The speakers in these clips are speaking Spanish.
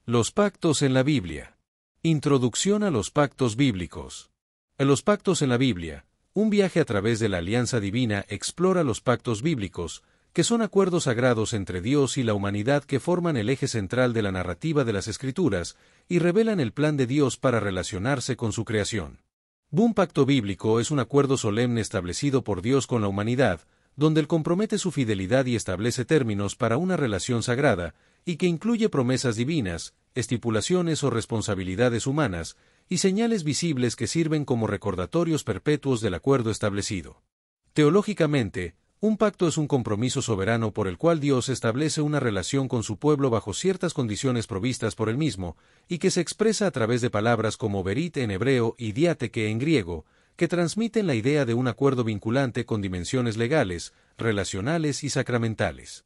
Los pactos en la Biblia. Introducción a los pactos bíblicos. En los pactos en la Biblia, un viaje a través de la alianza divina explora los pactos bíblicos, que son acuerdos sagrados entre Dios y la humanidad que forman el eje central de la narrativa de las Escrituras y revelan el plan de Dios para relacionarse con su creación. Un pacto bíblico es un acuerdo solemne establecido por Dios con la humanidad, donde Él compromete su fidelidad y establece términos para una relación sagrada, y que incluye promesas divinas, estipulaciones o responsabilidades humanas, y señales visibles que sirven como recordatorios perpetuos del acuerdo establecido. Teológicamente, un pacto es un compromiso soberano por el cual Dios establece una relación con su pueblo bajo ciertas condiciones provistas por él mismo, y que se expresa a través de palabras como berit en hebreo y diateke en griego, que transmiten la idea de un acuerdo vinculante con dimensiones legales, relacionales y sacramentales.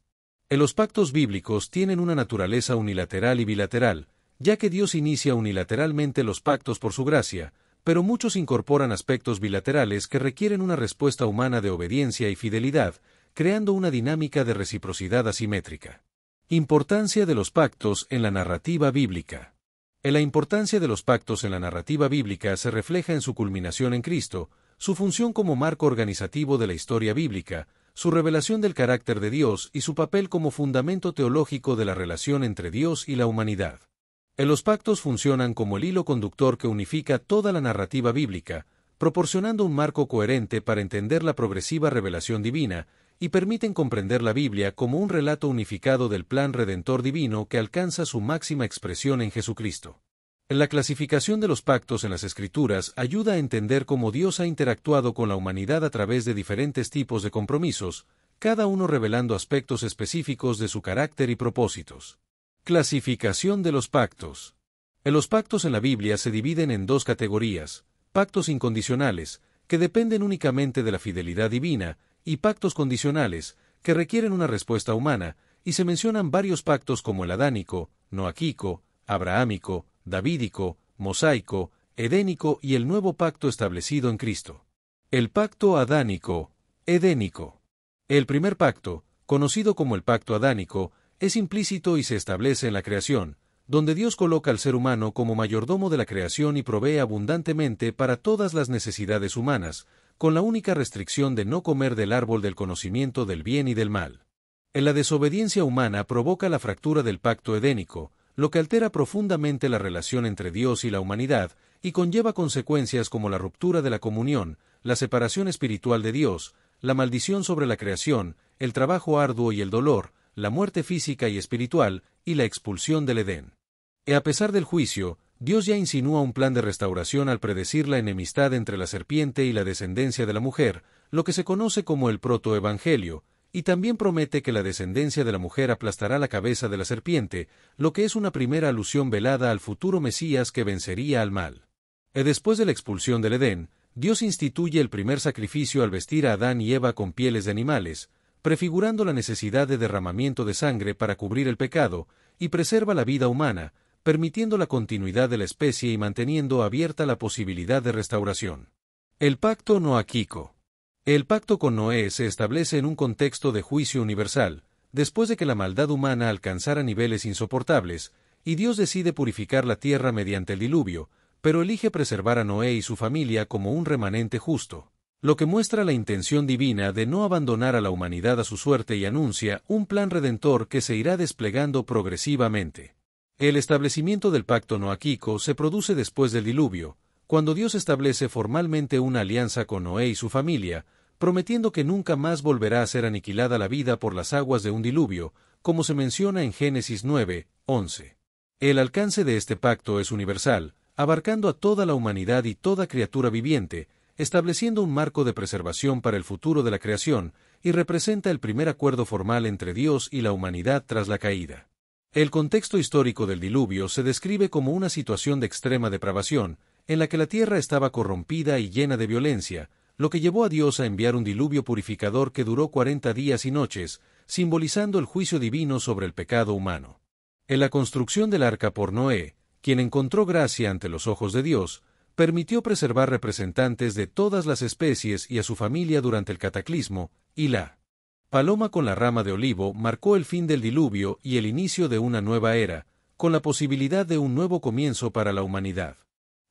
Los pactos bíblicos tienen una naturaleza unilateral y bilateral, ya que Dios inicia unilateralmente los pactos por su gracia, pero muchos incorporan aspectos bilaterales que requieren una respuesta humana de obediencia y fidelidad, creando una dinámica de reciprocidad asimétrica. Importancia de los pactos en la narrativa bíblica. La importancia de los pactos en la narrativa bíblica se refleja en su culminación en Cristo, su función como marco organizativo de la historia bíblica, su revelación del carácter de Dios y su papel como fundamento teológico de la relación entre Dios y la humanidad. Los pactos funcionan como el hilo conductor que unifica toda la narrativa bíblica, proporcionando un marco coherente para entender la progresiva revelación divina, y permiten comprender la Biblia como un relato unificado del plan redentor divino que alcanza su máxima expresión en Jesucristo. La clasificación de los pactos en las Escrituras ayuda a entender cómo Dios ha interactuado con la humanidad a través de diferentes tipos de compromisos, cada uno revelando aspectos específicos de su carácter y propósitos. Clasificación de los pactos. Los pactos en la Biblia se dividen en dos categorías: pactos incondicionales, que dependen únicamente de la fidelidad divina, y pactos condicionales, que requieren una respuesta humana, y se mencionan varios pactos como el adánico, noaquico, abrahámico, davídico, mosaico, edénico y el nuevo pacto establecido en Cristo. El pacto adánico, edénico. El primer pacto, conocido como el pacto adánico, es implícito y se establece en la creación, donde Dios coloca al ser humano como mayordomo de la creación y provee abundantemente para todas las necesidades humanas, con la única restricción de no comer del árbol del conocimiento del bien y del mal. La desobediencia humana provoca la fractura del pacto edénico, lo que altera profundamente la relación entre Dios y la humanidad, y conlleva consecuencias como la ruptura de la comunión, la separación espiritual de Dios, la maldición sobre la creación, el trabajo arduo y el dolor, la muerte física y espiritual, y la expulsión del Edén. A pesar del juicio, Dios ya insinúa un plan de restauración al predecir la enemistad entre la serpiente y la descendencia de la mujer, lo que se conoce como el protoevangelio, y también promete que la descendencia de la mujer aplastará la cabeza de la serpiente, lo que es una primera alusión velada al futuro Mesías que vencería al mal. Después de la expulsión del Edén, Dios instituye el primer sacrificio al vestir a Adán y Eva con pieles de animales, prefigurando la necesidad de derramamiento de sangre para cubrir el pecado, y preserva la vida humana, permitiendo la continuidad de la especie y manteniendo abierta la posibilidad de restauración. El pacto noaquico. El pacto con Noé se establece en un contexto de juicio universal, después de que la maldad humana alcanzara niveles insoportables, y Dios decide purificar la tierra mediante el diluvio, pero elige preservar a Noé y su familia como un remanente justo, lo que muestra la intención divina de no abandonar a la humanidad a su suerte y anuncia un plan redentor que se irá desplegando progresivamente. El establecimiento del pacto noaquico se produce después del diluvio, cuando Dios establece formalmente una alianza con Noé y su familia, prometiendo que nunca más volverá a ser aniquilada la vida por las aguas de un diluvio, como se menciona en Génesis 9:11. El alcance de este pacto es universal, abarcando a toda la humanidad y toda criatura viviente, estableciendo un marco de preservación para el futuro de la creación, y representa el primer acuerdo formal entre Dios y la humanidad tras la caída. El contexto histórico del diluvio se describe como una situación de extrema depravación, en la que la tierra estaba corrompida y llena de violencia, lo que llevó a Dios a enviar un diluvio purificador que duró 40 días y noches, simbolizando el juicio divino sobre el pecado humano. En la construcción del arca por Noé, quien encontró gracia ante los ojos de Dios, permitió preservar representantes de todas las especies y a su familia durante el cataclismo, y la paloma con la rama de olivo marcó el fin del diluvio y el inicio de una nueva era, con la posibilidad de un nuevo comienzo para la humanidad.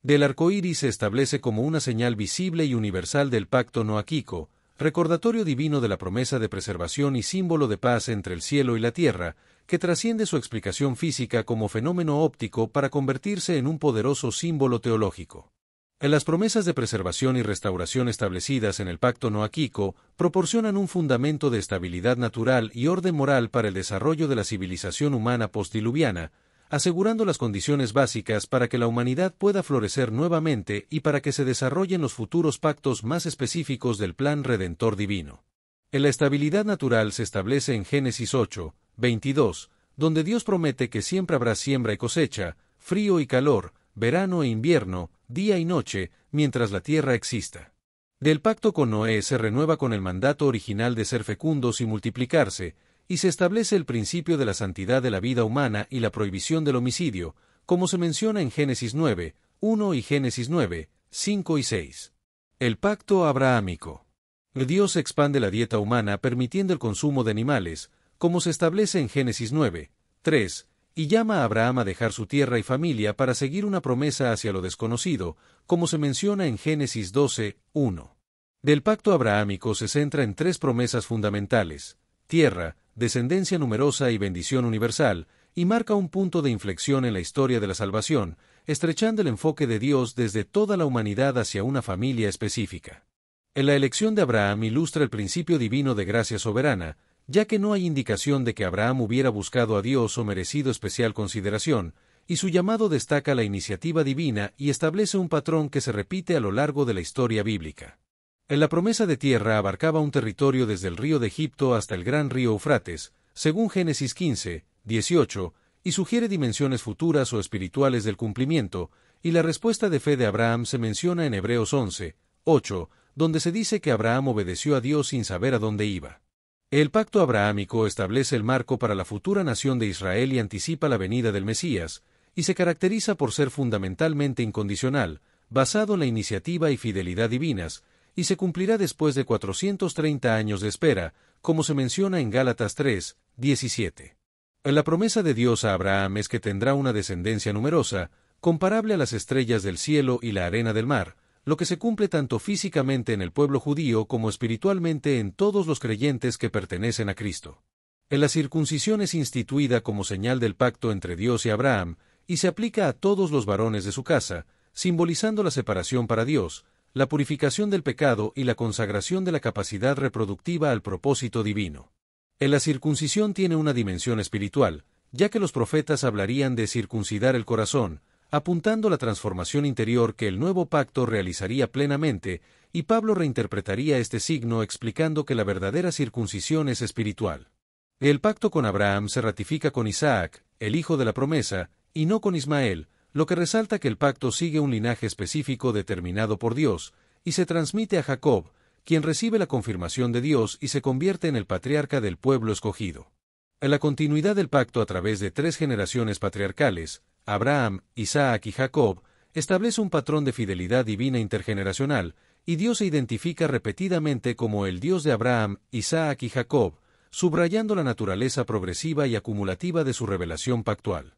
Del arco iris se establece como una señal visible y universal del pacto noaquico, recordatorio divino de la promesa de preservación y símbolo de paz entre el cielo y la tierra, que trasciende su explicación física como fenómeno óptico para convertirse en un poderoso símbolo teológico. Las promesas de preservación y restauración establecidas en el pacto noaquico proporcionan un fundamento de estabilidad natural y orden moral para el desarrollo de la civilización humana postdiluviana, asegurando las condiciones básicas para que la humanidad pueda florecer nuevamente y para que se desarrollen los futuros pactos más específicos del plan redentor divino. La estabilidad natural se establece en Génesis 8, 22, donde Dios promete que siempre habrá siembra y cosecha, frío y calor, verano e invierno, día y noche, mientras la tierra exista. Del pacto con Noé se renueva con el mandato original de ser fecundos y multiplicarse, y se establece el principio de la santidad de la vida humana y la prohibición del homicidio, como se menciona en Génesis 9, 1 y Génesis 9, 5 y 6. El pacto abrahámico. Dios expande la dieta humana permitiendo el consumo de animales, como se establece en Génesis 9, 3, y llama a Abraham a dejar su tierra y familia para seguir una promesa hacia lo desconocido, como se menciona en Génesis 12, 1. Del pacto abrahámico se centra en tres promesas fundamentales: tierra, descendencia numerosa y bendición universal, y marca un punto de inflexión en la historia de la salvación, estrechando el enfoque de Dios desde toda la humanidad hacia una familia específica. En la elección de Abraham ilustra el principio divino de gracia soberana, ya que no hay indicación de que Abraham hubiera buscado a Dios o merecido especial consideración, y su llamado destaca la iniciativa divina y establece un patrón que se repite a lo largo de la historia bíblica. En la promesa de tierra abarcaba un territorio desde el río de Egipto hasta el gran río Eufrates, según Génesis 15, 18, y sugiere dimensiones futuras o espirituales del cumplimiento, y la respuesta de fe de Abraham se menciona en Hebreos 11, 8, donde se dice que Abraham obedeció a Dios sin saber a dónde iba. El pacto abrahámico establece el marco para la futura nación de Israel y anticipa la venida del Mesías, y se caracteriza por ser fundamentalmente incondicional, basado en la iniciativa y fidelidad divinas, y se cumplirá después de 430 años de espera, como se menciona en Gálatas 3, 17. La promesa de Dios a Abraham es que tendrá una descendencia numerosa, comparable a las estrellas del cielo y la arena del mar, lo que se cumple tanto físicamente en el pueblo judío como espiritualmente en todos los creyentes que pertenecen a Cristo. La circuncisión es instituida como señal del pacto entre Dios y Abraham, y se aplica a todos los varones de su casa, simbolizando la separación para Dios, la purificación del pecado y la consagración de la capacidad reproductiva al propósito divino. La circuncisión tiene una dimensión espiritual, ya que los profetas hablarían de circuncidar el corazón, apuntando la transformación interior que el nuevo pacto realizaría plenamente, y Pablo reinterpretaría este signo explicando que la verdadera circuncisión es espiritual. El pacto con Abraham se ratifica con Isaac, el hijo de la promesa, y no con Ismael, lo que resalta que el pacto sigue un linaje específico determinado por Dios, y se transmite a Jacob, quien recibe la confirmación de Dios y se convierte en el patriarca del pueblo escogido. En la continuidad del pacto a través de tres generaciones patriarcales, Abraham, Isaac y Jacob, establece un patrón de fidelidad divina intergeneracional, y Dios se identifica repetidamente como el Dios de Abraham, Isaac y Jacob, subrayando la naturaleza progresiva y acumulativa de su revelación pactual.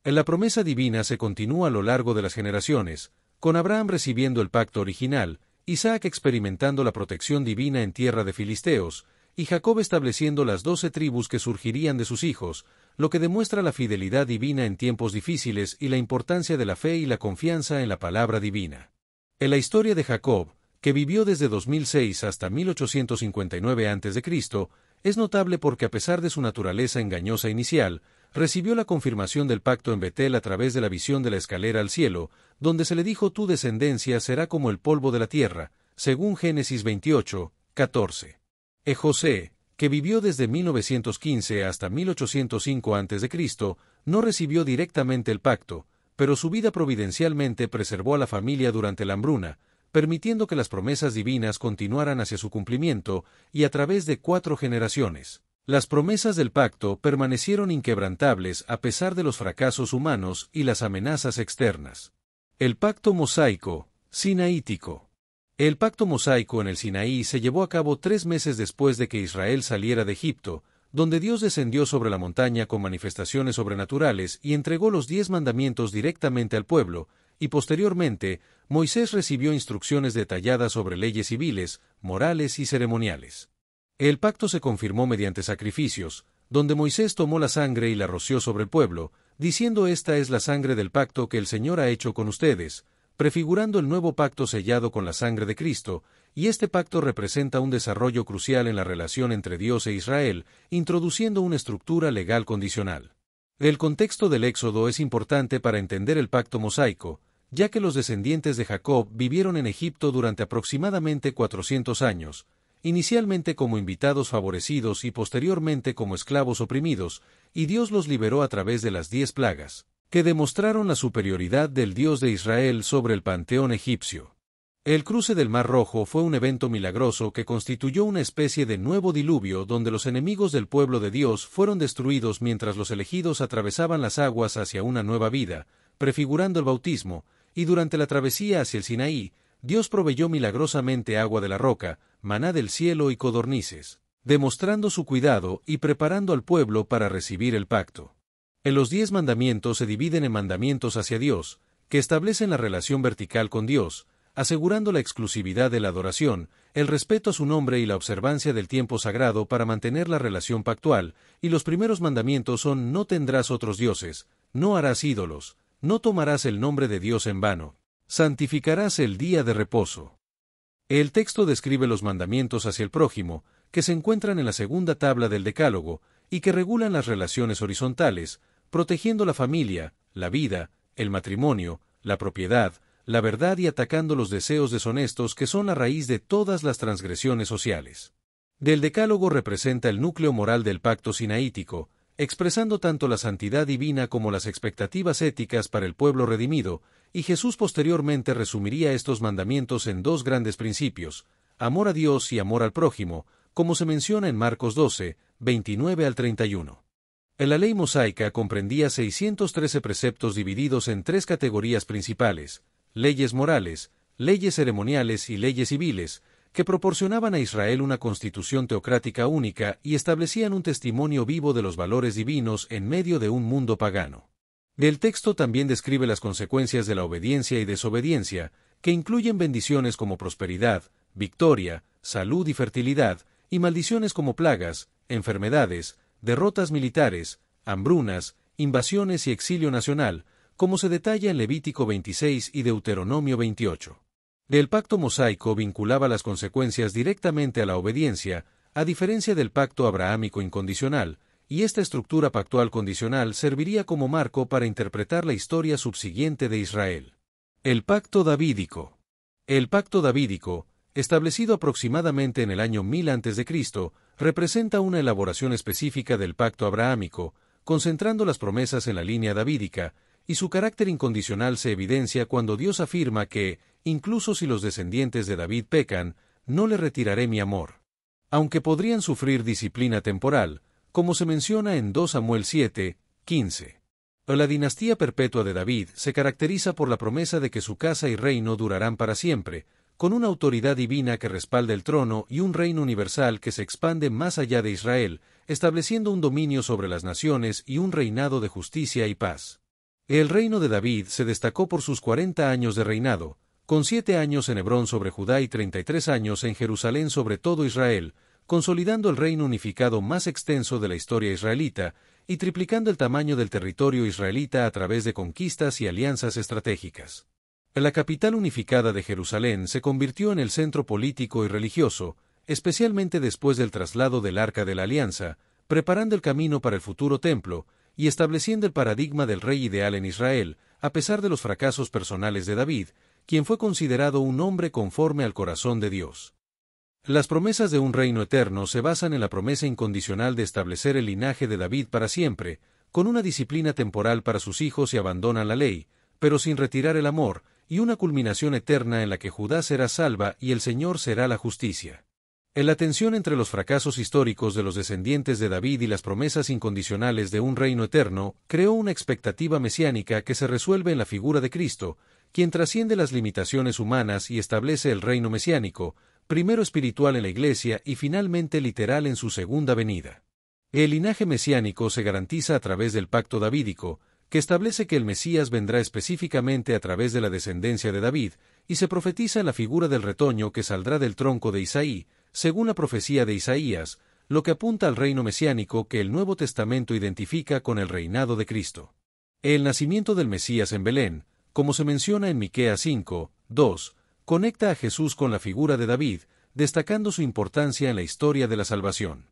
En la promesa divina se continúa a lo largo de las generaciones, con Abraham recibiendo el pacto original, Isaac experimentando la protección divina en tierra de filisteos, y Jacob estableciendo las 12 tribus que surgirían de sus hijos, lo que demuestra la fidelidad divina en tiempos difíciles y la importancia de la fe y la confianza en la palabra divina. En la historia de Jacob, que vivió desde 2006 hasta 1859 a.C., es notable porque a pesar de su naturaleza engañosa inicial, recibió la confirmación del pacto en Betel a través de la visión de la escalera al cielo, donde se le dijo: tu descendencia será como el polvo de la tierra, según Génesis 28, 14. José, que vivió desde 1915 hasta 1805 a.C., no recibió directamente el pacto, pero su vida providencialmente preservó a la familia durante la hambruna, permitiendo que las promesas divinas continuaran hacia su cumplimiento, y a través de 4 generaciones. Las promesas del pacto permanecieron inquebrantables a pesar de los fracasos humanos y las amenazas externas. El pacto mosaico, sinaítico. El pacto mosaico en el Sinaí se llevó a cabo 3 meses después de que Israel saliera de Egipto, donde Dios descendió sobre la montaña con manifestaciones sobrenaturales y entregó los 10 mandamientos directamente al pueblo, y posteriormente, Moisés recibió instrucciones detalladas sobre leyes civiles, morales y ceremoniales. El pacto se confirmó mediante sacrificios, donde Moisés tomó la sangre y la roció sobre el pueblo, diciendo: «Esta es la sangre del pacto que el Señor ha hecho con ustedes», prefigurando el nuevo pacto sellado con la sangre de Cristo, y este pacto representa un desarrollo crucial en la relación entre Dios e Israel, introduciendo una estructura legal condicional. El contexto del Éxodo es importante para entender el pacto mosaico, ya que los descendientes de Jacob vivieron en Egipto durante aproximadamente 400 años, inicialmente como invitados favorecidos y posteriormente como esclavos oprimidos, y Dios los liberó a través de las 10 plagas, que demostraron la superioridad del Dios de Israel sobre el panteón egipcio. El cruce del Mar Rojo fue un evento milagroso que constituyó una especie de nuevo diluvio donde los enemigos del pueblo de Dios fueron destruidos mientras los elegidos atravesaban las aguas hacia una nueva vida, prefigurando el bautismo, y durante la travesía hacia el Sinaí, Dios proveyó milagrosamente agua de la roca, maná del cielo y codornices, demostrando su cuidado y preparando al pueblo para recibir el pacto. En los 10 mandamientos se dividen en mandamientos hacia Dios, que establecen la relación vertical con Dios, asegurando la exclusividad de la adoración, el respeto a su nombre y la observancia del tiempo sagrado para mantener la relación pactual, y los primeros mandamientos son: no tendrás otros dioses, no harás ídolos, no tomarás el nombre de Dios en vano, santificarás el día de reposo. El texto describe los mandamientos hacia el prójimo, que se encuentran en la segunda tabla del Decálogo, y que regulan las relaciones horizontales, protegiendo la familia, la vida, el matrimonio, la propiedad, la verdad y atacando los deseos deshonestos que son la raíz de todas las transgresiones sociales. Del Decálogo representa el núcleo moral del pacto sinaítico, expresando tanto la santidad divina como las expectativas éticas para el pueblo redimido, y Jesús posteriormente resumiría estos mandamientos en 2 grandes principios: amor a Dios y amor al prójimo, como se menciona en Marcos 12, 29 al 31. La ley mosaica comprendía 613 preceptos divididos en 3 categorías principales: leyes morales, leyes ceremoniales y leyes civiles, que proporcionaban a Israel una constitución teocrática única y establecían un testimonio vivo de los valores divinos en medio de un mundo pagano. El texto también describe las consecuencias de la obediencia y desobediencia, que incluyen bendiciones como prosperidad, victoria, salud y fertilidad, y maldiciones como plagas, enfermedades, derrotas militares, hambrunas, invasiones y exilio nacional, como se detalla en Levítico 26 y Deuteronomio 28. El pacto mosaico vinculaba las consecuencias directamente a la obediencia, a diferencia del pacto abrahámico incondicional, y esta estructura pactual condicional serviría como marco para interpretar la historia subsiguiente de Israel. El pacto davídico. El pacto davídico, establecido aproximadamente en el año 1000 a.C., representa una elaboración específica del pacto abrahámico, concentrando las promesas en la línea davídica, y su carácter incondicional se evidencia cuando Dios afirma que, incluso si los descendientes de David pecan, no le retiraré mi amor. Aunque podrían sufrir disciplina temporal, como se menciona en 2 Samuel 7, 15. La dinastía perpetua de David se caracteriza por la promesa de que su casa y reino durarán para siempre, con una autoridad divina que respalda el trono y un reino universal que se expande más allá de Israel, estableciendo un dominio sobre las naciones y un reinado de justicia y paz. El reino de David se destacó por sus 40 años de reinado, con 7 años en Hebrón sobre Judá y 33 años en Jerusalén sobre todo Israel, consolidando el reino unificado más extenso de la historia israelita y triplicando el tamaño del territorio israelita a través de conquistas y alianzas estratégicas. La capital unificada de Jerusalén se convirtió en el centro político y religioso, especialmente después del traslado del Arca de la Alianza, preparando el camino para el futuro templo y estableciendo el paradigma del rey ideal en Israel, a pesar de los fracasos personales de David, quien fue considerado un hombre conforme al corazón de Dios. Las promesas de un reino eterno se basan en la promesa incondicional de establecer el linaje de David para siempre, con una disciplina temporal para sus hijos y abandonan la ley, pero sin retirar el amor, y una culminación eterna en la que Judá será salva y el Señor será la justicia. En la tensión entre los fracasos históricos de los descendientes de David y las promesas incondicionales de un reino eterno, creó una expectativa mesiánica que se resuelve en la figura de Cristo, quien trasciende las limitaciones humanas y establece el reino mesiánico, primero espiritual en la Iglesia y finalmente literal en su segunda venida. El linaje mesiánico se garantiza a través del pacto davídico, que establece que el Mesías vendrá específicamente a través de la descendencia de David, y se profetiza la figura del retoño que saldrá del tronco de Isaí, según la profecía de Isaías, lo que apunta al reino mesiánico que el Nuevo Testamento identifica con el reinado de Cristo. El nacimiento del Mesías en Belén, como se menciona en Miqueas 5, 2, conecta a Jesús con la figura de David, destacando su importancia en la historia de la salvación.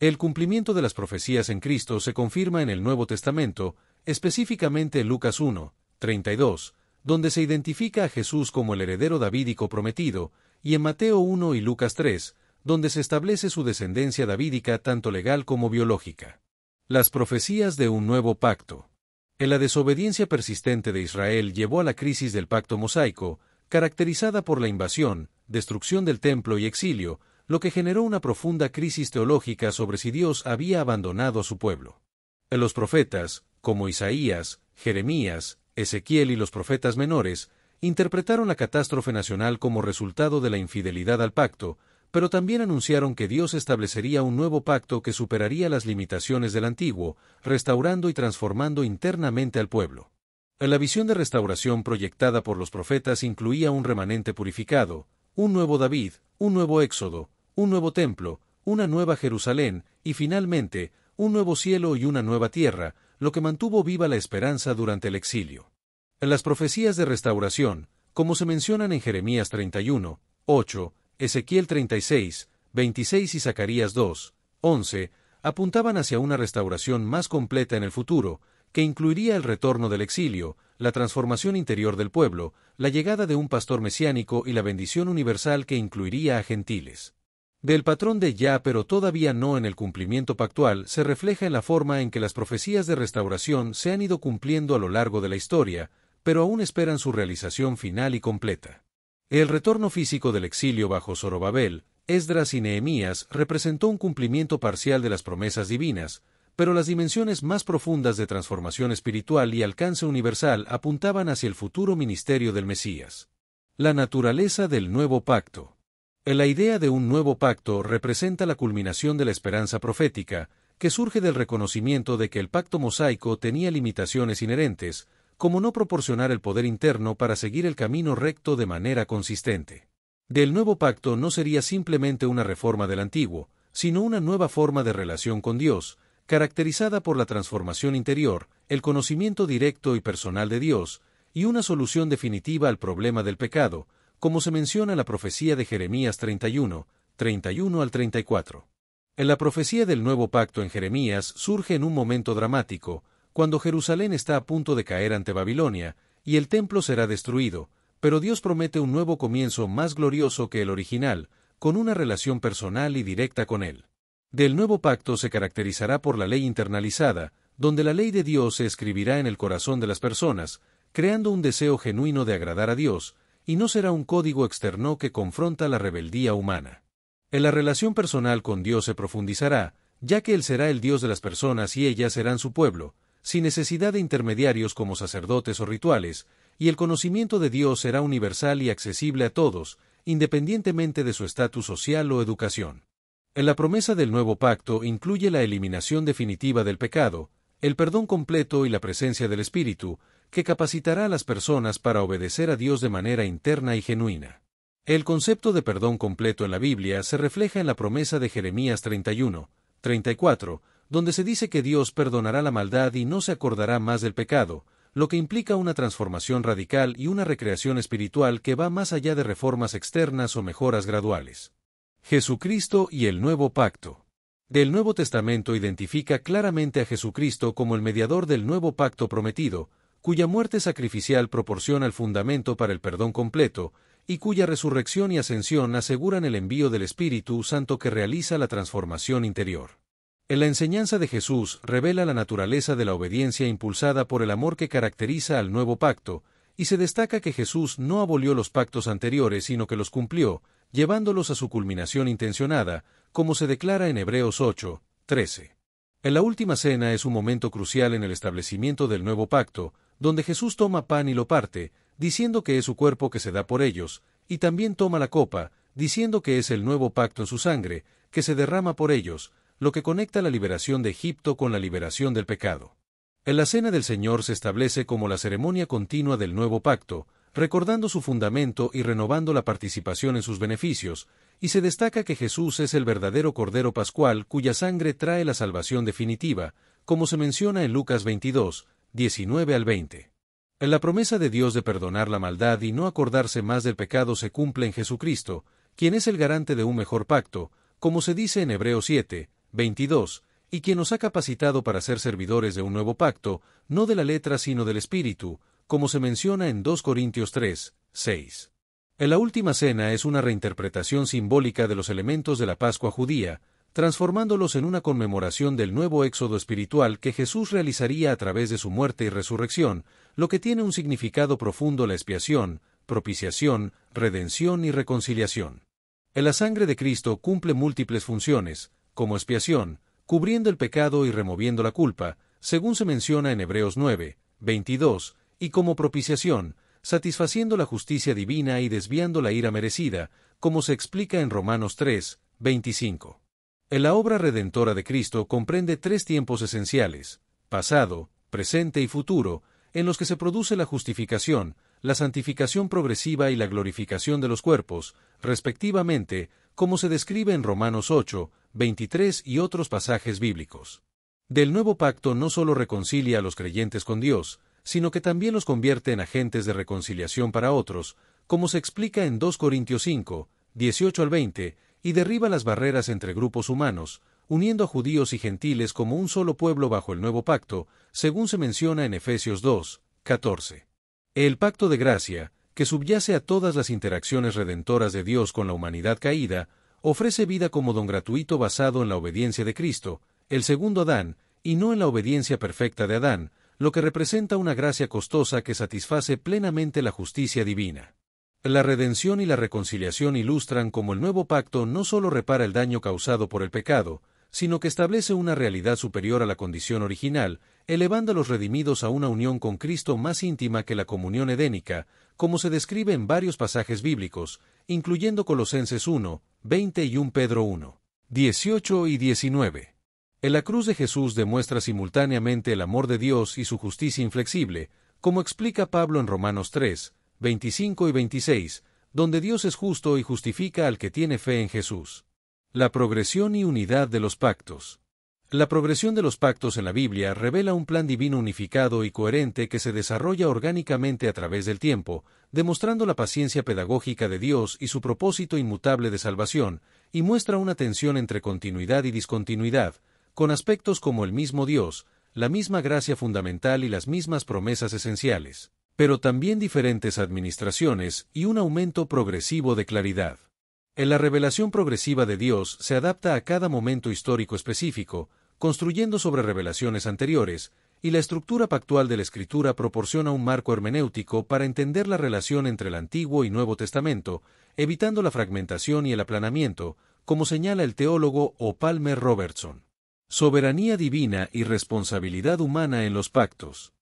El cumplimiento de las profecías en Cristo se confirma en el Nuevo Testamento, específicamente en Lucas 1, 32, donde se identifica a Jesús como el heredero davídico prometido, y en Mateo 1 y Lucas 3, donde se establece su descendencia davídica tanto legal como biológica. Las profecías de un nuevo pacto. La desobediencia persistente de Israel llevó a la crisis del pacto mosaico, caracterizada por la invasión, destrucción del templo y exilio, lo que generó una profunda crisis teológica sobre si Dios había abandonado a su pueblo. Los profetas, como Isaías, Jeremías, Ezequiel y los profetas menores, interpretaron la catástrofe nacional como resultado de la infidelidad al pacto, pero también anunciaron que Dios establecería un nuevo pacto que superaría las limitaciones del antiguo, restaurando y transformando internamente al pueblo. La visión de restauración proyectada por los profetas incluía un remanente purificado, un nuevo David, un nuevo Éxodo, un nuevo templo, una nueva Jerusalén y finalmente, un nuevo cielo y una nueva tierra, lo que mantuvo viva la esperanza durante el exilio. Las profecías de restauración, como se mencionan en Jeremías 31, 8, Ezequiel 36, 26 y Zacarías 2, 11, apuntaban hacia una restauración más completa en el futuro, que incluiría el retorno del exilio, la transformación interior del pueblo, la llegada de un pastor mesiánico y la bendición universal que incluiría a gentiles. Del patrón de ya pero todavía no en el cumplimiento pactual se refleja en la forma en que las profecías de restauración se han ido cumpliendo a lo largo de la historia, pero aún esperan su realización final y completa. El retorno físico del exilio bajo Zorobabel, Esdras y Nehemías representó un cumplimiento parcial de las promesas divinas, pero las dimensiones más profundas de transformación espiritual y alcance universal apuntaban hacia el futuro ministerio del Mesías. La naturaleza del nuevo pacto. La idea de un nuevo pacto representa la culminación de la esperanza profética, que surge del reconocimiento de que el pacto mosaico tenía limitaciones inherentes, como no proporcionar el poder interno para seguir el camino recto de manera consistente. Del nuevo pacto no sería simplemente una reforma del antiguo, sino una nueva forma de relación con Dios, caracterizada por la transformación interior, el conocimiento directo y personal de Dios, y una solución definitiva al problema del pecado, como se menciona en la profecía de Jeremías 31, 31 al 34. En la profecía del nuevo pacto en Jeremías surge en un momento dramático, cuando Jerusalén está a punto de caer ante Babilonia, y el templo será destruido, pero Dios promete un nuevo comienzo más glorioso que el original, con una relación personal y directa con Él. Del nuevo pacto se caracterizará por la ley internalizada, donde la ley de Dios se escribirá en el corazón de las personas, creando un deseo genuino de agradar a Dios, y no será un código externo que confronta la rebeldía humana. En la relación personal con Dios se profundizará, ya que Él será el Dios de las personas y ellas serán su pueblo, sin necesidad de intermediarios como sacerdotes o rituales, y el conocimiento de Dios será universal y accesible a todos, independientemente de su estatus social o educación. En la promesa del nuevo pacto incluye la eliminación definitiva del pecado, el perdón completo y la presencia del Espíritu, que capacitará a las personas para obedecer a Dios de manera interna y genuina. El concepto de perdón completo en la Biblia se refleja en la promesa de Jeremías 31, 34, donde se dice que Dios perdonará la maldad y no se acordará más del pecado, lo que implica una transformación radical y una recreación espiritual que va más allá de reformas externas o mejoras graduales. Jesucristo y el nuevo pacto. Del Nuevo Testamento identifica claramente a Jesucristo como el mediador del nuevo pacto prometido, cuya muerte sacrificial proporciona el fundamento para el perdón completo, y cuya resurrección y ascensión aseguran el envío del Espíritu Santo que realiza la transformación interior. En la enseñanza de Jesús revela la naturaleza de la obediencia impulsada por el amor que caracteriza al nuevo pacto, y se destaca que Jesús no abolió los pactos anteriores sino que los cumplió, llevándolos a su culminación intencionada, como se declara en Hebreos 8, 13. En la última cena es un momento crucial en el establecimiento del nuevo pacto, donde Jesús toma pan y lo parte, diciendo que es su cuerpo que se da por ellos, y también toma la copa, diciendo que es el nuevo pacto en su sangre, que se derrama por ellos, lo que conecta la liberación de Egipto con la liberación del pecado. En la Cena del Señor se establece como la ceremonia continua del nuevo pacto, recordando su fundamento y renovando la participación en sus beneficios, y se destaca que Jesús es el verdadero Cordero Pascual cuya sangre trae la salvación definitiva, como se menciona en Lucas 22, 19 al 20. En la promesa de Dios de perdonar la maldad y no acordarse más del pecado se cumple en Jesucristo, quien es el garante de un mejor pacto, como se dice en Hebreos 7, 22, y quien nos ha capacitado para ser servidores de un nuevo pacto, no de la letra sino del Espíritu, como se menciona en 2 Corintios 3, 6. En la última cena es una reinterpretación simbólica de los elementos de la Pascua judía, transformándolos en una conmemoración del nuevo éxodo espiritual que Jesús realizaría a través de su muerte y resurrección, lo que tiene un significado profundo: la expiación, propiciación, redención y reconciliación. En la sangre de Cristo cumple múltiples funciones, como expiación, cubriendo el pecado y removiendo la culpa, según se menciona en Hebreos 9, 22, y como propiciación, satisfaciendo la justicia divina y desviando la ira merecida, como se explica en Romanos 3, 25. En la obra redentora de Cristo comprende tres tiempos esenciales: pasado, presente y futuro, en los que se produce la justificación, la santificación progresiva y la glorificación de los cuerpos, respectivamente, como se describe en Romanos 8, 23 y otros pasajes bíblicos. Del nuevo pacto no solo reconcilia a los creyentes con Dios, sino que también los convierte en agentes de reconciliación para otros, como se explica en 2 Corintios 5, 18 al 20, y derriba las barreras entre grupos humanos, uniendo a judíos y gentiles como un solo pueblo bajo el nuevo pacto, según se menciona en Efesios 2, 14. El pacto de gracia, que subyace a todas las interacciones redentoras de Dios con la humanidad caída, ofrece vida como don gratuito basado en la obediencia de Cristo, el segundo Adán, y no en la obediencia perfecta de Adán, lo que representa una gracia costosa que satisface plenamente la justicia divina. La redención y la reconciliación ilustran cómo el nuevo pacto no solo repara el daño causado por el pecado, sino que establece una realidad superior a la condición original, elevando a los redimidos a una unión con Cristo más íntima que la comunión edénica, como se describe en varios pasajes bíblicos, incluyendo Colosenses 1, 20 y 1 Pedro 1, 18 y 19. En la cruz de Jesús demuestra simultáneamente el amor de Dios y su justicia inflexible, como explica Pablo en Romanos 3, 25 y 26, donde Dios es justo y justifica al que tiene fe en Jesús. La progresión y unidad de los pactos. La progresión de los pactos en la Biblia revela un plan divino unificado y coherente que se desarrolla orgánicamente a través del tiempo, demostrando la paciencia pedagógica de Dios y su propósito inmutable de salvación, y muestra una tensión entre continuidad y discontinuidad, con aspectos como el mismo Dios, la misma gracia fundamental y las mismas promesas esenciales, pero también diferentes administraciones y un aumento progresivo de claridad. En la revelación progresiva de Dios se adapta a cada momento histórico específico, construyendo sobre revelaciones anteriores, y la estructura pactual de la Escritura proporciona un marco hermenéutico para entender la relación entre el Antiguo y Nuevo Testamento, evitando la fragmentación y el aplanamiento, como señala el teólogo O. Palmer Robertson. Soberanía divina y responsabilidad humana en los pactos.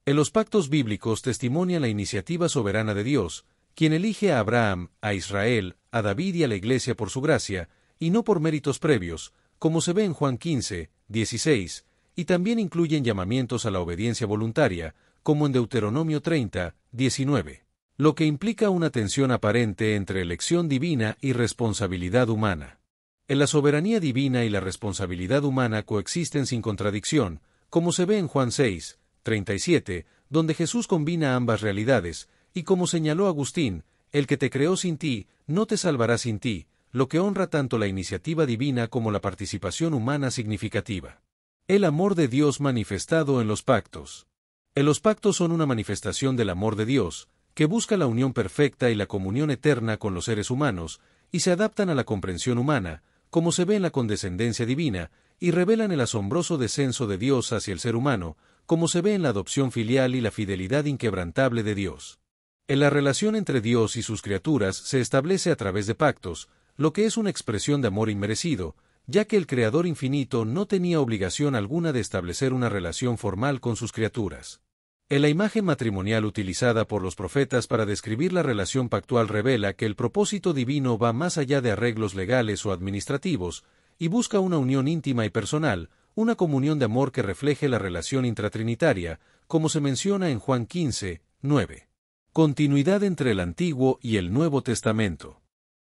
En los pactos bíblicos testimonian la iniciativa soberana de Dios, quien elige a Abraham, a Israel, a David y a la Iglesia por su gracia, y no por méritos previos, como se ve en Juan 15, 16, y también incluyen llamamientos a la obediencia voluntaria, como en Deuteronomio 30, 19, lo que implica una tensión aparente entre elección divina y responsabilidad humana. En la soberanía divina y la responsabilidad humana coexisten sin contradicción, como se ve en Juan 6, 37, donde Jesús combina ambas realidades, y como señaló Agustín, el que te creó sin ti, no te salvará sin ti, lo que honra tanto la iniciativa divina como la participación humana significativa. El amor de Dios manifestado en los pactos. Los pactos son una manifestación del amor de Dios, que busca la unión perfecta y la comunión eterna con los seres humanos, y se adaptan a la comprensión humana, como se ve en la condescendencia divina, y revelan el asombroso descenso de Dios hacia el ser humano, como se ve en la adopción filial y la fidelidad inquebrantable de Dios. En la relación entre Dios y sus criaturas se establece a través de pactos, lo que es una expresión de amor inmerecido, ya que el Creador infinito no tenía obligación alguna de establecer una relación formal con sus criaturas. En la imagen matrimonial utilizada por los profetas para describir la relación pactual revela que el propósito divino va más allá de arreglos legales o administrativos, y busca una unión íntima y personal, una comunión de amor que refleje la relación intratrinitaria, como se menciona en Juan 15, 9. Continuidad entre el Antiguo y el Nuevo Testamento.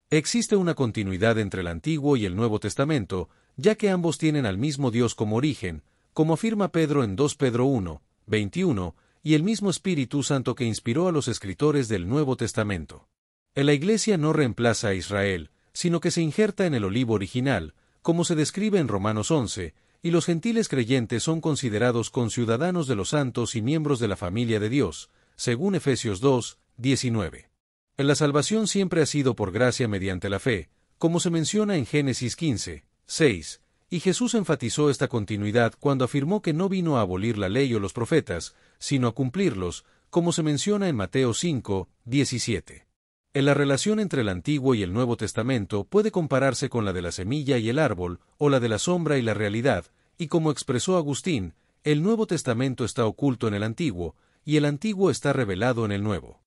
Existe una continuidad entre el Antiguo y el Nuevo Testamento, ya que ambos tienen al mismo Dios como origen, como afirma Pedro en 2 Pedro 1, 21, y el mismo Espíritu Santo que inspiró a los escritores del Nuevo Testamento. La Iglesia no reemplaza a Israel, sino que se injerta en el olivo original, como se describe en Romanos 11, y los gentiles creyentes son considerados conciudadanos de los santos y miembros de la familia de Dios, según Efesios 2, 19. La salvación siempre ha sido por gracia mediante la fe, como se menciona en Génesis 15, 6, y Jesús enfatizó esta continuidad cuando afirmó que no vino a abolir la ley o los profetas, sino a cumplirlos, como se menciona en Mateo 5, 17. La relación entre el Antiguo y el Nuevo Testamento puede compararse con la de la semilla y el árbol, o la de la sombra y la realidad, y como expresó Agustín, el Nuevo Testamento está oculto en el Antiguo, y el Antiguo está revelado en el Nuevo.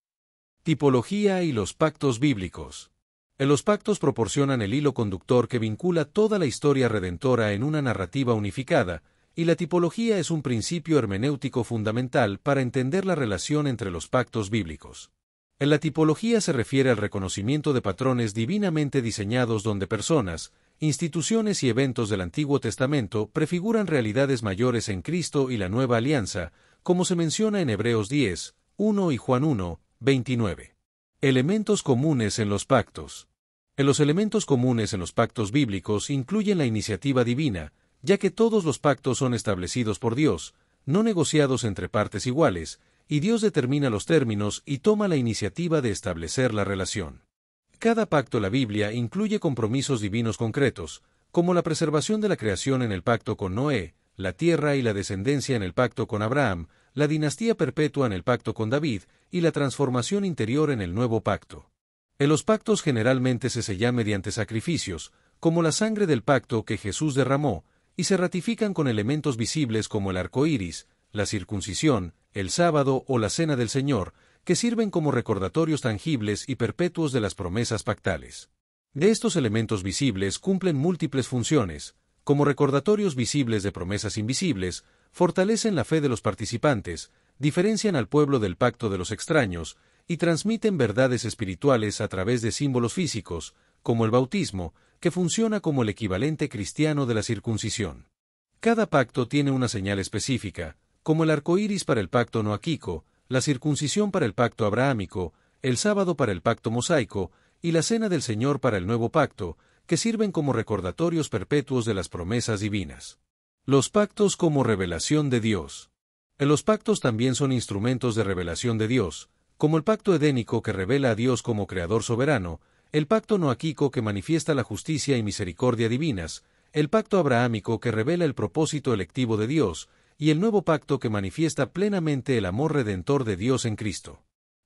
Tipología y los pactos bíblicos. Los pactos proporcionan el hilo conductor que vincula toda la historia redentora en una narrativa unificada, y la tipología es un principio hermenéutico fundamental para entender la relación entre los pactos bíblicos. La tipología se refiere al reconocimiento de patrones divinamente diseñados donde personas, instituciones y eventos del Antiguo Testamento prefiguran realidades mayores en Cristo y la Nueva Alianza, como se menciona en Hebreos 10, 1 y Juan 1, 29. Elementos comunes en los pactos. Los elementos comunes en los pactos bíblicos incluyen la iniciativa divina, ya que todos los pactos son establecidos por Dios, no negociados entre partes iguales, y Dios determina los términos y toma la iniciativa de establecer la relación. Cada pacto en la Biblia incluye compromisos divinos concretos, como la preservación de la creación en el pacto con Noé, la tierra y la descendencia en el pacto con Abraham, la dinastía perpetua en el pacto con David, y la transformación interior en el nuevo pacto. En los pactos generalmente se sellan mediante sacrificios, como la sangre del pacto que Jesús derramó, y se ratifican con elementos visibles como el arco iris, la circuncisión, el sábado o la cena del Señor, que sirven como recordatorios tangibles y perpetuos de las promesas pactales. De estos elementos visibles cumplen múltiples funciones, como recordatorios visibles de promesas invisibles, fortalecen la fe de los participantes, diferencian al pueblo del pacto de los extraños, y transmiten verdades espirituales a través de símbolos físicos, como el bautismo, que funciona como el equivalente cristiano de la circuncisión. Cada pacto tiene una señal específica, como el arco iris para el pacto noaquico, la circuncisión para el pacto abrahámico, el sábado para el pacto mosaico, y la cena del Señor para el nuevo pacto, que sirven como recordatorios perpetuos de las promesas divinas. Los pactos como revelación de Dios. Los pactos también son instrumentos de revelación de Dios, como el pacto edénico que revela a Dios como creador soberano, el pacto noaquico que manifiesta la justicia y misericordia divinas, el pacto abrahámico que revela el propósito electivo de Dios, y el nuevo pacto que manifiesta plenamente el amor redentor de Dios en Cristo.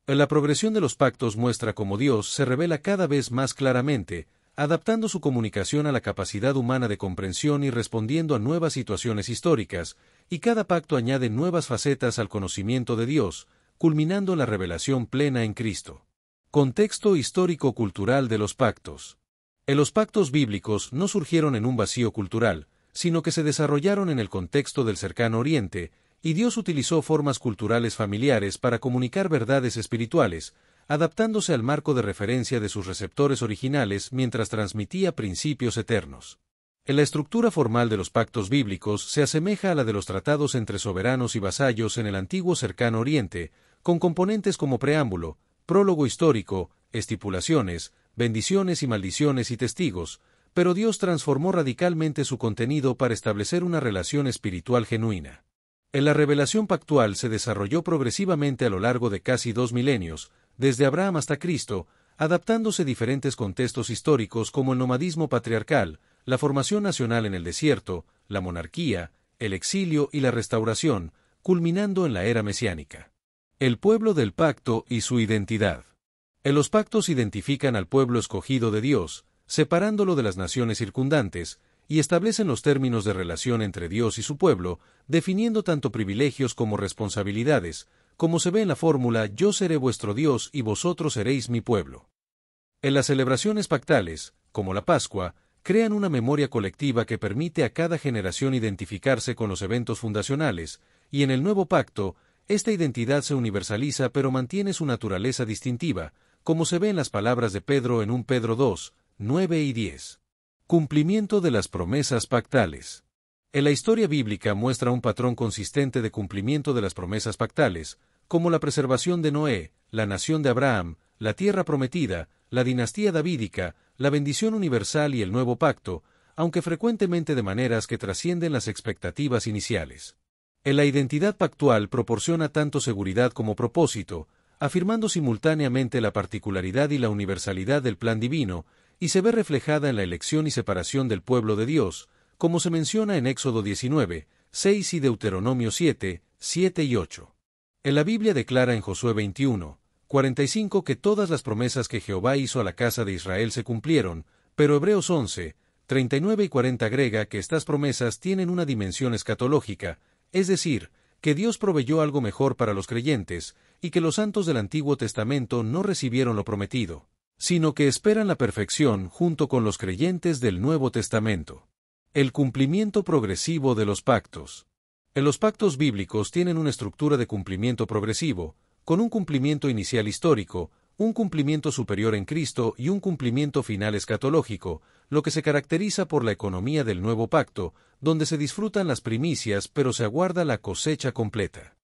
La progresión de los pactos muestra cómo Dios se revela cada vez más claramente, adaptando su comunicación a la capacidad humana de comprensión y respondiendo a nuevas situaciones históricas, y cada pacto añade nuevas facetas al conocimiento de Dios, culminando la revelación plena en Cristo. Contexto histórico-cultural de los pactos. Los pactos bíblicos no surgieron en un vacío cultural, sino que se desarrollaron en el contexto del Cercano Oriente, y Dios utilizó formas culturales familiares para comunicar verdades espirituales, adaptándose al marco de referencia de sus receptores originales mientras transmitía principios eternos. La estructura formal de los pactos bíblicos se asemeja a la de los tratados entre soberanos y vasallos en el antiguo Cercano Oriente, con componentes como preámbulo, prólogo histórico, estipulaciones, bendiciones y maldiciones y testigos, pero Dios transformó radicalmente su contenido para establecer una relación espiritual genuina. La revelación pactual se desarrolló progresivamente a lo largo de casi 2 milenios, desde Abraham hasta Cristo, adaptándose a diferentes contextos históricos como el nomadismo patriarcal, la formación nacional en el desierto, la monarquía, el exilio y la restauración, culminando en la era mesiánica. El pueblo del pacto y su identidad. Los pactos identifican al pueblo escogido de Dios, separándolo de las naciones circundantes, y establecen los términos de relación entre Dios y su pueblo, definiendo tanto privilegios como responsabilidades, como se ve en la fórmula «Yo seré vuestro Dios y vosotros seréis mi pueblo». En las celebraciones pactales, como la Pascua, crean una memoria colectiva que permite a cada generación identificarse con los eventos fundacionales, y en el nuevo pacto, esta identidad se universaliza pero mantiene su naturaleza distintiva, como se ve en las palabras de Pedro en 1 Pedro 2, 9 y 10. Cumplimiento de las promesas pactales. En la historia bíblica muestra un patrón consistente de cumplimiento de las promesas pactales, como la preservación de Noé, la nación de Abraham, la tierra prometida, la dinastía davídica, la bendición universal y el nuevo pacto, aunque frecuentemente de maneras que trascienden las expectativas iniciales. En la identidad pactual proporciona tanto seguridad como propósito, afirmando simultáneamente la particularidad y la universalidad del plan divino, y se ve reflejada en la elección y separación del pueblo de Dios, como se menciona en Éxodo 19, 6 y Deuteronomio 7, 7 y 8. En la Biblia declara en Josué 21, 45 que todas las promesas que Jehová hizo a la casa de Israel se cumplieron, pero Hebreos 11, 39 y 40 agrega que estas promesas tienen una dimensión escatológica, es decir, que Dios proveyó algo mejor para los creyentes, y que los santos del Antiguo Testamento no recibieron lo prometido, sino que esperan la perfección junto con los creyentes del Nuevo Testamento. El cumplimiento progresivo de los pactos. En los pactos bíblicos tienen una estructura de cumplimiento progresivo, con un cumplimiento inicial histórico, un cumplimiento superior en Cristo y un cumplimiento final escatológico, lo que se caracteriza por la economía del nuevo pacto, donde se disfrutan las primicias pero se aguarda la cosecha completa.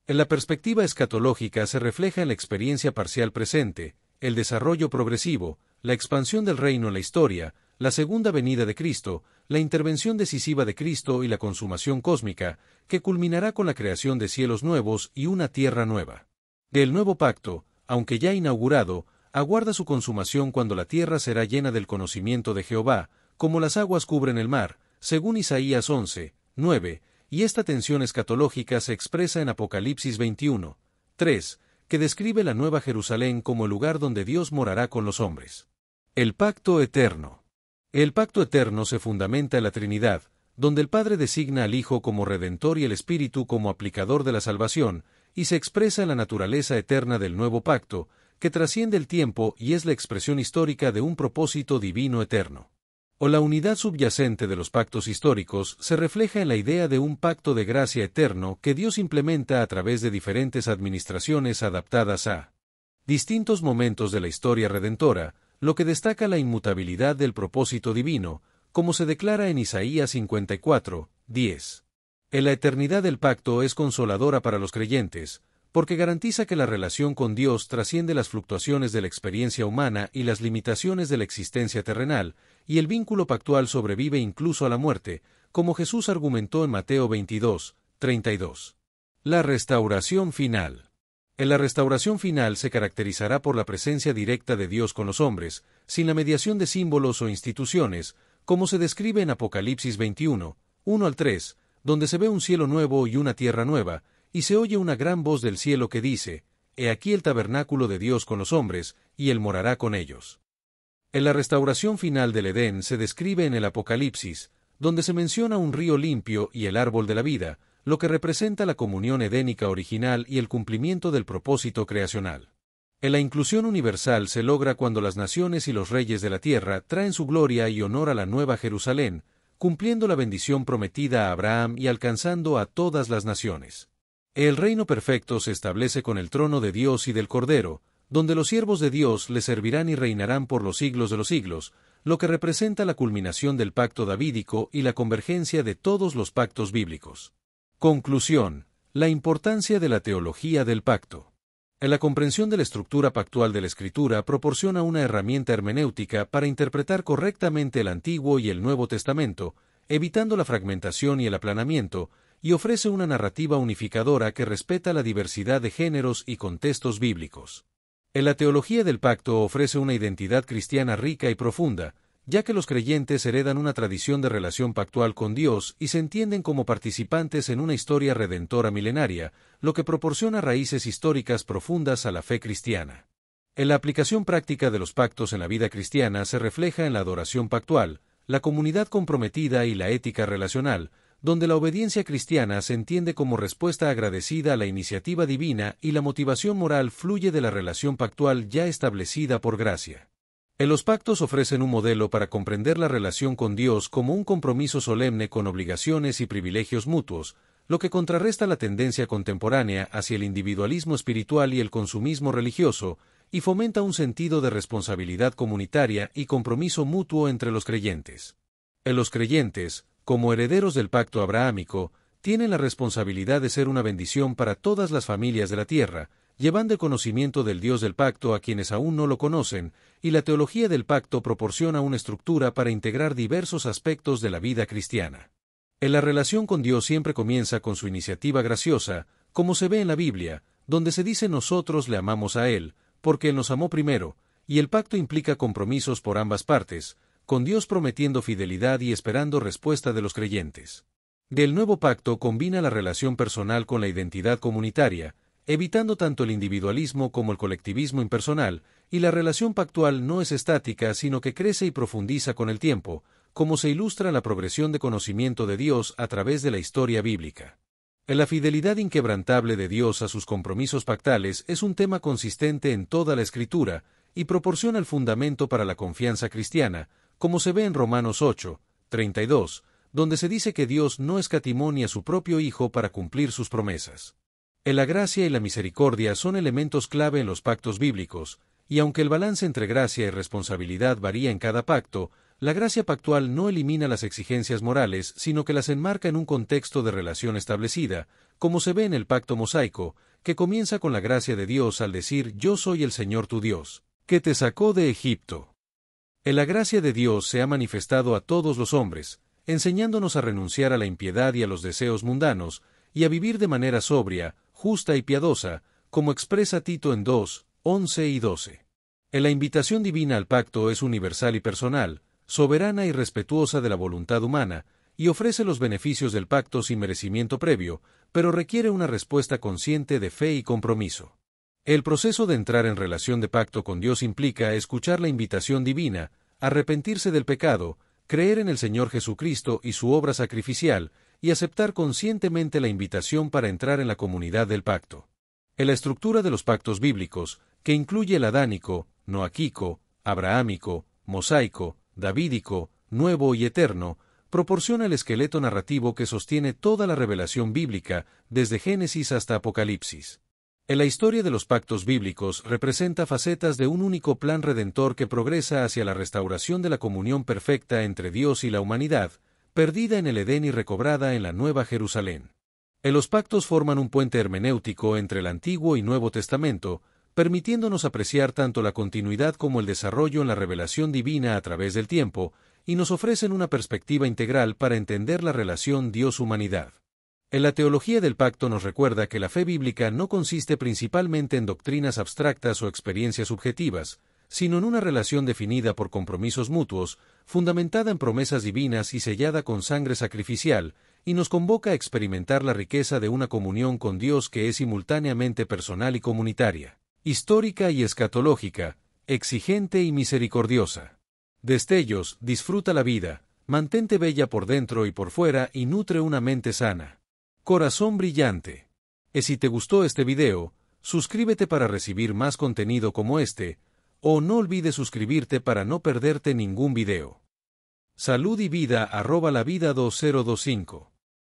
En la perspectiva escatológica se refleja en la experiencia parcial presente, el desarrollo progresivo, la expansión del reino en la historia, la segunda venida de Cristo, la intervención decisiva de Cristo y la consumación cósmica, que culminará con la creación de cielos nuevos y una tierra nueva. Del nuevo pacto, aunque ya inaugurado, aguarda su consumación cuando la tierra será llena del conocimiento de Jehová, como las aguas cubren el mar, según Isaías 11, 9, y esta tensión escatológica se expresa en Apocalipsis 21, 3, que describe la Nueva Jerusalén como el lugar donde Dios morará con los hombres. El pacto eterno. El pacto eterno se fundamenta en la Trinidad, donde el Padre designa al Hijo como Redentor y el Espíritu como aplicador de la salvación, y se expresa en la naturaleza eterna del nuevo pacto, que trasciende el tiempo y es la expresión histórica de un propósito divino eterno. O la unidad subyacente de los pactos históricos se refleja en la idea de un pacto de gracia eterno que Dios implementa a través de diferentes administraciones adaptadas a distintos momentos de la historia redentora, lo que destaca la inmutabilidad del propósito divino, como se declara en Isaías 54, 10. En la eternidad del pacto es consoladora para los creyentes, porque garantiza que la relación con Dios trasciende las fluctuaciones de la experiencia humana y las limitaciones de la existencia terrenal, y el vínculo pactual sobrevive incluso a la muerte, como Jesús argumentó en Mateo 22, 32. La restauración final. En la restauración final se caracterizará por la presencia directa de Dios con los hombres, sin la mediación de símbolos o instituciones, como se describe en Apocalipsis 21, 1 al 3, donde se ve un cielo nuevo y una tierra nueva, y se oye una gran voz del cielo que dice, «He aquí el tabernáculo de Dios con los hombres, y Él morará con ellos». En la restauración final del Edén se describe en el Apocalipsis, donde se menciona un río limpio y el árbol de la vida, lo que representa la comunión edénica original y el cumplimiento del propósito creacional. En la inclusión universal se logra cuando las naciones y los reyes de la tierra traen su gloria y honor a la Nueva Jerusalén, cumpliendo la bendición prometida a Abraham y alcanzando a todas las naciones. El reino perfecto se establece con el trono de Dios y del Cordero, donde los siervos de Dios le servirán y reinarán por los siglos de los siglos, lo que representa la culminación del pacto davídico y la convergencia de todos los pactos bíblicos. Conclusión. La importancia de la teología del pacto. En la comprensión de la estructura pactual de la Escritura proporciona una herramienta hermenéutica para interpretar correctamente el Antiguo y el Nuevo Testamento, evitando la fragmentación y el aplanamiento, y ofrece una narrativa unificadora que respeta la diversidad de géneros y contextos bíblicos. En la teología del pacto ofrece una identidad cristiana rica y profunda, ya que los creyentes heredan una tradición de relación pactual con Dios y se entienden como participantes en una historia redentora milenaria, lo que proporciona raíces históricas profundas a la fe cristiana. En la aplicación práctica de los pactos en la vida cristiana se refleja en la adoración pactual, la comunidad comprometida y la ética relacional, donde la obediencia cristiana se entiende como respuesta agradecida a la iniciativa divina y la motivación moral fluye de la relación pactual ya establecida por gracia. Los pactos ofrecen un modelo para comprender la relación con Dios como un compromiso solemne con obligaciones y privilegios mutuos, lo que contrarresta la tendencia contemporánea hacia el individualismo espiritual y el consumismo religioso, y fomenta un sentido de responsabilidad comunitaria y compromiso mutuo entre los creyentes. Los creyentes, como herederos del pacto abrahámico, tienen la responsabilidad de ser una bendición para todas las familias de la tierra, llevando el conocimiento del Dios del pacto a quienes aún no lo conocen, y la teología del pacto proporciona una estructura para integrar diversos aspectos de la vida cristiana. La relación con Dios siempre comienza con su iniciativa graciosa, como se ve en la Biblia, donde se dice nosotros le amamos a Él, porque Él nos amó primero, y el pacto implica compromisos por ambas partes, con Dios prometiendo fidelidad y esperando respuesta de los creyentes. El nuevo pacto combina la relación personal con la identidad comunitaria, evitando tanto el individualismo como el colectivismo impersonal, y la relación pactual no es estática sino que crece y profundiza con el tiempo, como se ilustra en la progresión de conocimiento de Dios a través de la historia bíblica. La fidelidad inquebrantable de Dios a sus compromisos pactales es un tema consistente en toda la Escritura, y proporciona el fundamento para la confianza cristiana, como se ve en Romanos 8:32, donde se dice que Dios no escatimó ni a su propio Hijo para cumplir sus promesas. La gracia y la misericordia son elementos clave en los pactos bíblicos, y aunque el balance entre gracia y responsabilidad varía en cada pacto, la gracia pactual no elimina las exigencias morales, sino que las enmarca en un contexto de relación establecida, como se ve en el pacto mosaico, que comienza con la gracia de Dios al decir «Yo soy el Señor tu Dios, que te sacó de Egipto». La gracia de Dios se ha manifestado a todos los hombres, enseñándonos a renunciar a la impiedad y a los deseos mundanos, y a vivir de manera sobria, justa y piadosa, como expresa Tito en 2:11 y 12. La invitación divina al pacto es universal y personal, soberana y respetuosa de la voluntad humana, y ofrece los beneficios del pacto sin merecimiento previo, pero requiere una respuesta consciente de fe y compromiso. El proceso de entrar en relación de pacto con Dios implica escuchar la invitación divina, arrepentirse del pecado, creer en el Señor Jesucristo y su obra sacrificial, y aceptar conscientemente la invitación para entrar en la comunidad del pacto. En la estructura de los pactos bíblicos, que incluye el adánico, noaquico, abrahámico, mosaico, davídico, nuevo y eterno, proporciona el esqueleto narrativo que sostiene toda la revelación bíblica, desde Génesis hasta Apocalipsis. En la historia de los pactos bíblicos representa facetas de un único plan redentor que progresa hacia la restauración de la comunión perfecta entre Dios y la humanidad, perdida en el Edén y recobrada en la Nueva Jerusalén. Los pactos forman un puente hermenéutico entre el Antiguo y Nuevo Testamento, permitiéndonos apreciar tanto la continuidad como el desarrollo en la revelación divina a través del tiempo, y nos ofrecen una perspectiva integral para entender la relación Dios-humanidad. En la teología del pacto nos recuerda que la fe bíblica no consiste principalmente en doctrinas abstractas o experiencias subjetivas, sino en una relación definida por compromisos mutuos, fundamentada en promesas divinas y sellada con sangre sacrificial, y nos convoca a experimentar la riqueza de una comunión con Dios que es simultáneamente personal y comunitaria, histórica y escatológica, exigente y misericordiosa. Destellos, disfruta la vida, mantente bella por dentro y por fuera y nutre una mente sana. Corazón brillante. Si te gustó este video, suscríbete para recibir más contenido como este, o no olvides suscribirte para no perderte ningún video. Salud y vida @lavida2025